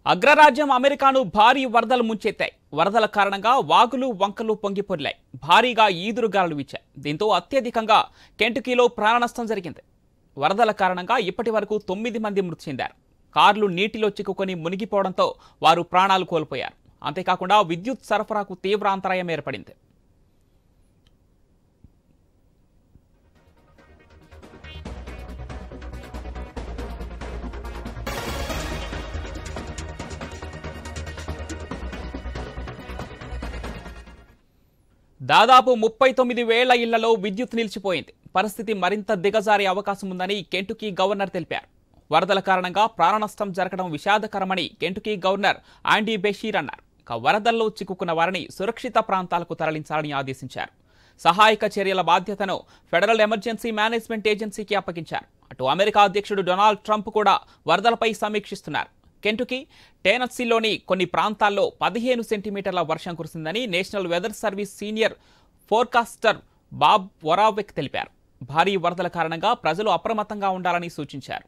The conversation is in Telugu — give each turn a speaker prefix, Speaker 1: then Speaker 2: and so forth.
Speaker 1: అగ్రరాజ్యం అమెరికాను భారీ వరదలు ముంచెత్తాయి. వరదల కారణంగా వాగులు వంకలు పొంగిపొర్లాయి. భారీగా ఈదురుగాలులు వీచాయి. దీంతో అత్యధికంగా కెంటుకీలో ప్రాణనష్టం జరిగింది. వరదల కారణంగా ఇప్పటి వరకు 9 మంది మృతి చెందారు. కార్లు నీటిలో చిక్కుకొని మునిగిపోవడంతో వారు ప్రాణాలు కోల్పోయారు. అంతేకాకుండా విద్యుత్ సరఫరాకు తీవ్ర అంతరాయం ఏర్పడింది. దాదాపు 39,000 ఇళ్లలో విద్యుత్ నిలిచిపోయింది. పరిస్థితి మరింత దిగజారే అవకాశం ఉందని కెంటుకీ గవర్నర్ తెలిపారు. వరదల కారణంగా ప్రాణనష్టం జరగడం విషాదకరమని కెంటుకీ గవర్నర్ ఆండీ బెషీర్ అన్నారు. వరదల్లో చిక్కుకున్న వారిని సురక్షిత ప్రాంతాలకు తరలించాలని ఆదేశించారు. సహాయక చర్యల బాధ్యతను ఫెడరల్ ఎమర్జెన్సీ మేనేజ్మెంట్ ఏజెన్సీకి అప్పగించారు. అటు అమెరికా అధ్యక్షుడు డొనాల్డ్ ట్రంప్ కూడా వరదలపై సమీక్షిస్తున్నారు. కెంటుకీ, టెనస్సీలోని కొన్ని ప్రాంతాల్లో 15 సెంటీమీటర్ల వర్షం కురిసిందని national weather service senior forecaster Bob Oravec తెలిపారు. భారీ వరదల కారణంగా ప్రజలు అప్రమత్తంగా ఉండాలని సూచించారు.